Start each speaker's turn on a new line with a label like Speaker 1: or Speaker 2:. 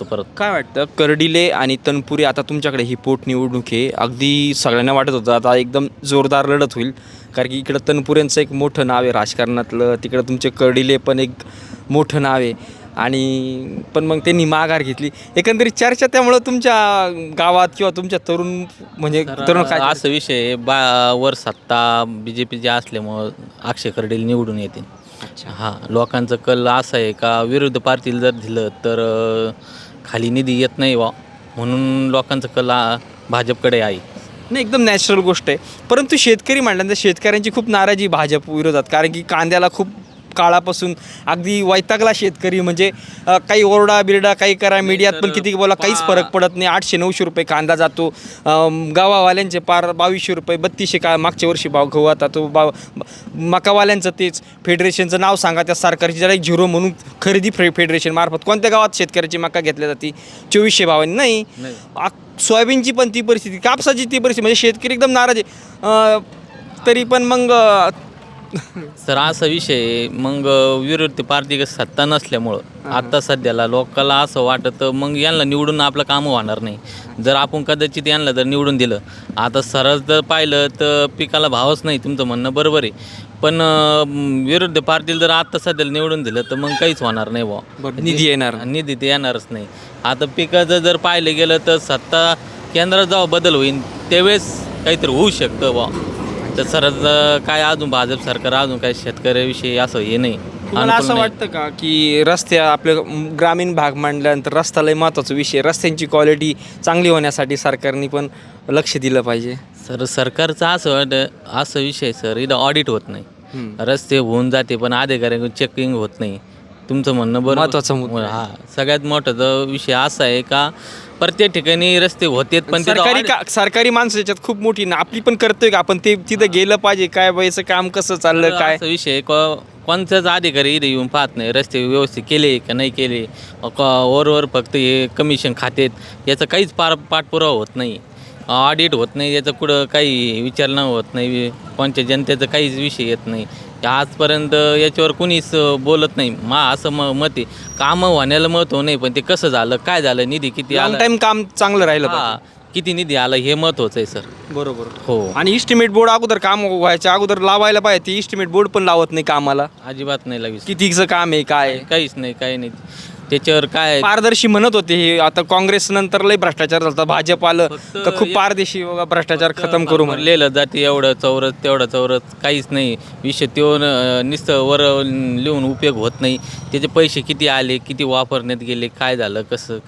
Speaker 1: करतो परत.
Speaker 2: काय वाटतं कर्डिले आणि तनपुरे आता तुमच्याकडे ही पोटनिवडणूक आहे, अगदी सगळ्यांना वाटत होतं आता एकदम जोरदार लढत होईल, कारण की इकडं तनपुरेंचं एक मोठं नाव आहे राजकारणातलं, तिकडं तुमचे कर्डिले पण एक मोठं नाव आहे आणि पण मग त्यांनी माघार घेतली. एकंदरीत चर्चा त्यामुळं तुमच्या गावात किंवा तुमच्या तरुण म्हणजे तरुण काय
Speaker 1: असं विषय वर सत्ता BJP जे असल्यामुळं अक्षय कर्डिले निवडून येतील.
Speaker 2: अच्छा.
Speaker 1: हां, लोकांचं कल असं आहे का विरुद्ध पार्टीला जर दिलं तर खाली निधी येत नाही बा, म्हणून लोकांचं कल भाजपकडे आहे.
Speaker 2: नाही, एकदम नॅचरल गोष्ट आहे. परंतु शेतकरी म्हटल्यानंतर शेतकऱ्यांची खूप नाराजी भाजप विरोधात, कारण की कांद्याला खूप काळापासून अगदी वैतागला शेतकरी. म्हणजे काही ओरडा बिरडा काही करा, मीडियात पण किती बोला, काहीच फरक पडत नाही. 800-900 रुपये कांदा जातो. गव्हावाल्यांचे पार 2200 रुपये 3200 का मागच्या वर्षी भाव गहू आता तो मकावाल्यांचं तेच. फेडरेशनचं नाव सांगा त्या सरकारची, जरा एक झिरो म्हणून खरेदी फेडरेशन मार्फत कोणत्या गावात शेतकऱ्याची मका घेतल्या जाते 2400 भावांनी नाही. सोयाबीनची पण ती परिस्थिती, कापसाची ती परिस्थिती, म्हणजे शेतकरी एकदम नाराज आहे. तरी पण मग
Speaker 1: सर असा विषय मग विरोधी पार्टी सत्ता नसल्यामुळं आता सध्याला लोकांना असं वाटतं मग यांना निवडून आपलं कामं होणार नाही. जर आपण कदाचित यांना जर निवडून दिलं, आता सरळ जर पाहिलं तर पिकाला भावच नाही, तुमचं म्हणणं बरोबर आहे. पण विरोधी पार्टीला जर आता सध्याला निवडून दिलं तर मग काहीच होणार नाही बा,
Speaker 2: निधी येणार,
Speaker 1: निधी ते येणारच नाही. आता पिकाचं जर पाहिलं गेलं तर सत्ता केंद्रात जेव्हा बदल होईल त्यावेळेस काहीतरी होऊ शकतं बा. तर सरच काय अजून भाजप सरकार अजून काय शेतकऱ्याविषयी असं हे नाही.
Speaker 2: मला असं वाटतं का की रस्त्या आपल्या ग्रामीण भाग मांडल्यानंतर रस्ता लय महत्त्वाचा विषय, रस्त्यांची क्वालिटी चांगली होण्यासाठी सरकारने पण लक्ष दिलं पाहिजे.
Speaker 1: सर सरकारचं असं विषय सर, इथं ऑडिट होत नाही. रस्ते होऊन जाते पण अधिकाऱ्यांकडून चेकिंग होत नाही. तुमचं म्हणणं बरं,
Speaker 2: महत्त्वाचा मुद्दा.
Speaker 1: हा सगळ्यात मोठा विषय असा आहे का प्रत्येक ठिकाणी रस्ते होतेत पण
Speaker 2: सरकारी माणसं याच्यात खूप मोठी ना, आपली पण कर्तव्य का आपण ते तिथं गेलं पाहिजे, काय व्हायचं काम कसं चाललं काय.
Speaker 1: असा विषय कोणत्याच अधिकारी इथे येऊन पाहत नाही रस्ते व्यवस्थित केले का नाही केले. वरवर फक्त हे कमिशन खातेत, याचं काहीच पाठपुरावा होत नाही, ऑडिट होत नाही, याचं कुठं काही विचारणा होत नाही, कोणत्या जनतेचं काहीच विषय येत नाही. आजपर्यंत याच्यावर कुणीच बोलत नाही. असं मत आहे, कामं होण्याला महत्त्व नाही, पण ते कसं झालं काय झालं, निधी किती आला,
Speaker 2: टाइम काम चांगलं राहिलं पाहिजे.
Speaker 1: किती निधी आला हे महत्त्वाचं आहे सर.
Speaker 2: बरोबर.
Speaker 1: हो.
Speaker 2: आणि इस्टिमेट बोर्ड अगोदर काम व्हायच्या अगोदर लावायला पाहिजे, ती इस्टिमेट बोर्ड पण लावत नाही कामाला.
Speaker 1: अजिबात नाही लावी.
Speaker 2: कितीचं काम आहे काय
Speaker 1: काहीच नाही, काही नाही त्याच्यावर. काय
Speaker 2: पारदर्शी म्हणत होते हे, आता काँग्रेस नंतर लय भ्रष्टाचार झाला, भाजप आलं का खूप पारदर्शी भ्रष्टाचार खतम करू
Speaker 1: म्हणलेलं जाते, एवढं चौरस तेवढं चौरस, काहीच नाही विषय. तो नुसतं वर लिहून उपयोग होत नाही. त्याचे पैसे किती आले, किती वापरण्यात गेले, काय झालं कसं.